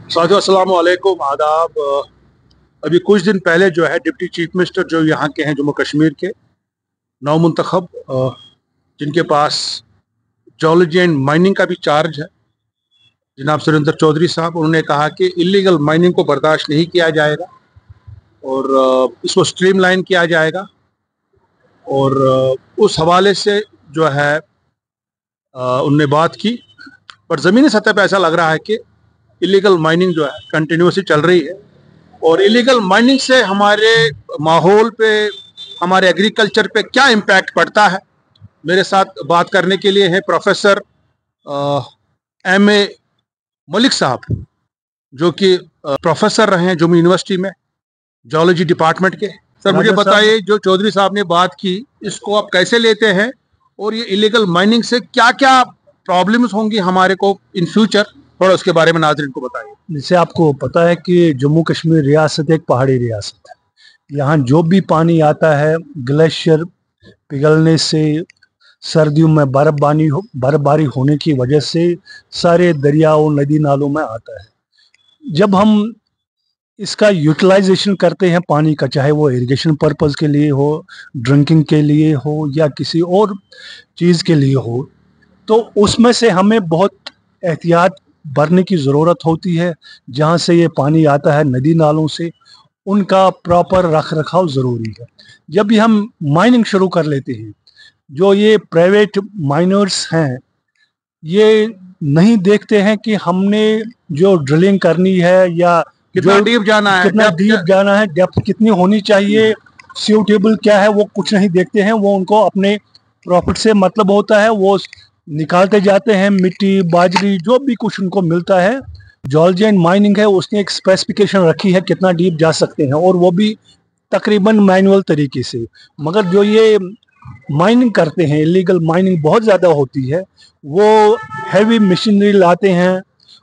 साथियों अस्सलाम वालेकुम, आदाब। अभी कुछ दिन पहले जो है डिप्टी चीफ मिनिस्टर जो यहाँ के हैं जम्मू कश्मीर के नौ मुंतखब, जिनके पास जोलॉजी एंड माइनिंग का भी चार्ज है, जनाब सुरेंद्र चौधरी साहब, उन्होंने कहा कि इलीगल माइनिंग को बर्दाश्त नहीं किया जाएगा और इसको स्ट्रीमलाइन किया जाएगा। और उस हवाले से जो है उनने बात की, पर ज़मीनी सतह पर ऐसा लग रहा है कि इलीगल माइनिंग जो है कंटिन्यूसली चल रही है और इलीगल माइनिंग से हमारे माहौल पे, हमारे एग्रीकल्चर पे क्या इम्पैक्ट पड़ता है। मेरे साथ बात करने के लिए हैं प्रोफेसर M.A. मलिक साहब, जो कि प्रोफेसर रहे हैं जम्मू यूनिवर्सिटी में जोलॉजी डिपार्टमेंट के। सर मुझे बताइए, जो चौधरी साहब ने बात की, इसको आप कैसे लेते हैं और ये इलीगल माइनिंग से क्या क्या प्रॉब्लम्स होंगी हमारे को इन फ्यूचर, थोड़ा उसके बारे में नाज़रीन को बताइए। जैसे आपको पता है कि जम्मू कश्मीर रियासत एक पहाड़ी रियासत है। यहाँ जो भी पानी आता है ग्लेशियर पिघलने से, सर्दियों में बर्फबारी होने की वजह से सारे दरियाओं नदी नालों में आता है। जब हम इसका यूटिलाइजेशन करते हैं पानी का, चाहे वो इरिगेशन पर्पस के लिए हो, ड्रिंकिंग के लिए हो या किसी और चीज़ के लिए हो, तो उसमें से हमें बहुत एहतियात बरतने की ज़रूरत होती है। जहाँ से ये पानी आता है नदी नालों से, उनका प्रॉपर रख रखाव ज़रूरी है। जब भी हम माइनिंग शुरू कर लेते हैं, जो ये प्राइवेट माइनर्स हैं, ये नहीं देखते हैं कि हमने जो ड्रिलिंग करनी है या कितना डीप जाना है, कितना डीप जाना है, डेप्थ कितनी होनी चाहिए, सूटेबल क्या है, वो कुछ नहीं देखते हैं। वो उनको अपने प्रॉफिट से मतलब होता है, वो निकालते जाते हैं मिट्टी बाजरी जो भी कुछ उनको मिलता है। जोलॉजी एंड माइनिंग है, उसने एक स्पेसिफिकेशन रखी है कितना डीप जा सकते हैं, और वो भी तकरीबन मैनुअल तरीके से। मगर जो ये माइनिंग करते हैं, इलीगल माइनिंग बहुत ज़्यादा होती है, वो हैवी मशीनरी लाते हैं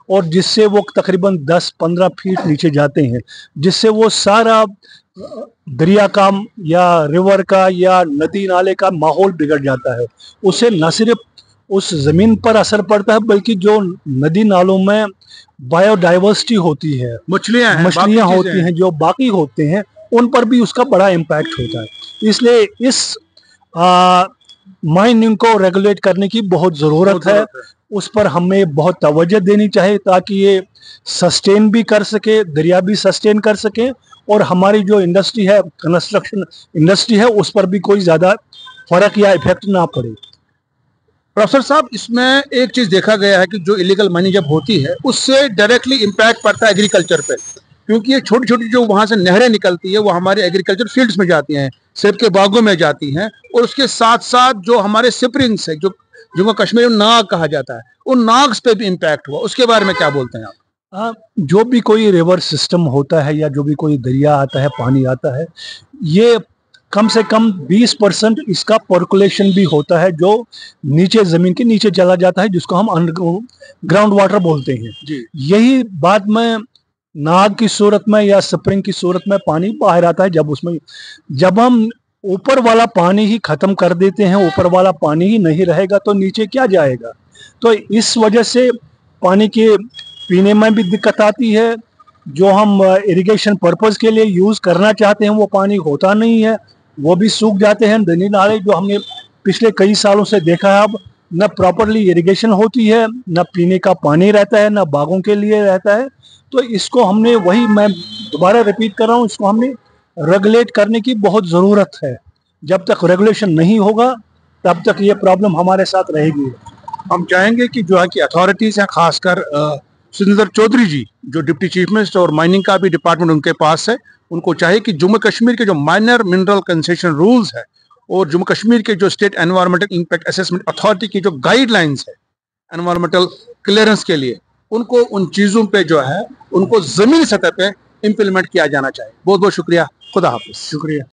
और जिससे वो तकरीबन 10-15 फीट नीचे जाते हैं, जिससे वो सारा दरिया का या रिवर का या नदी नाले का माहौल बिगड़ जाता है। उससे न सिर्फ उस ज़मीन पर असर पड़ता है, बल्कि जो नदी नालों में बायोडाइवर्सिटी होती है, मछलियाँ होती हैं, जो बाकी होते हैं, उन पर भी उसका बड़ा इम्पैक्ट होता है। इसलिए इस माइनिंग को रेगुलेट करने की बहुत ज़रूरत है। उस पर हमें बहुत तवज्जो देनी चाहिए ताकि ये सस्टेन भी कर सके, दरिया भी सस्टेन कर सके, और हमारी जो इंडस्ट्री है, कंस्ट्रक्शन इंडस्ट्री है, उस पर भी कोई ज़्यादा फर्क या इफेक्ट ना पड़े। प्रोफेसर साहब, इसमें एक चीज़ देखा गया है कि जो इलीगल माइनिंग जब होती है, उससे डायरेक्टली इम्पैक्ट पड़ता है एग्रीकल्चर पे, क्योंकि ये छोटी छोटी जो वहाँ से नहरें निकलती है वो हमारे एग्रीकल्चर फील्ड्स में जाती हैं, सेब के बागों में जाती हैं, और उसके साथ साथ जो हमारे स्प्रिंग्स है, जो जम्मू कश्मीर में नाग कहा जाता है, उन नाग्स पे भी इम्पैक्ट हुआ। उसके बारे में क्या बोलते हैं आप? जो भी कोई रिवर सिस्टम होता है या जो भी कोई दरिया आता है, पानी आता है, ये कम से कम 20% इसका पर्कुलेशन भी होता है, जो नीचे ज़मीन के नीचे चला जाता है, जिसको हम अंडरग्राउंड वाटर बोलते हैं जी। यही बाद में नाग की सूरत में या स्प्रिंग की सूरत में पानी बाहर आता है। जब हम ऊपर वाला पानी ही ख़त्म कर देते हैं, ऊपर वाला पानी ही नहीं रहेगा तो नीचे क्या जाएगा। तो इस वजह से पानी के पीने में भी दिक्कत आती है। जो हम इरिगेशन पर्पस के लिए यूज़ करना चाहते हैं, वो पानी होता नहीं है, वो भी सूख जाते हैं। नदी नाले जो हमने पिछले कई सालों से देखा है, अब न प्रॉपरली इरिगेशन होती है, न पीने का पानी रहता है, न बागों के लिए रहता है। तो इसको हमने, वही मैं दोबारा रिपीट कर रहा हूँ, इसको हमने रेगुलेट करने की बहुत ज़रूरत है। जब तक रेगुलेशन नहीं होगा तब तक ये प्रॉब्लम हमारे साथ रहेगी। हम चाहेंगे कि जो है कि अथॉरिटीज़ हैं, खासकर सुरेंद्र चौधरी जी, जो डिप्टी चीफ मिनिस्टर और माइनिंग का भी डिपार्टमेंट उनके पास है, उनको चाहिए कि जम्मू कश्मीर के जो माइनर मिनरल कंसेशन रूल्स है और जम्मू कश्मीर के जो state environmental impact assessment authority की जो गाइडलाइंस है एनवायरमेंटल क्लियरेंस के लिए, उनको उन चीज़ों पे जो है उनको ज़मीनी सतह पे इम्प्लीमेंट किया जाना चाहिए। बहुत बहुत शुक्रिया। खुदा हाफिज़। शुक्रिया।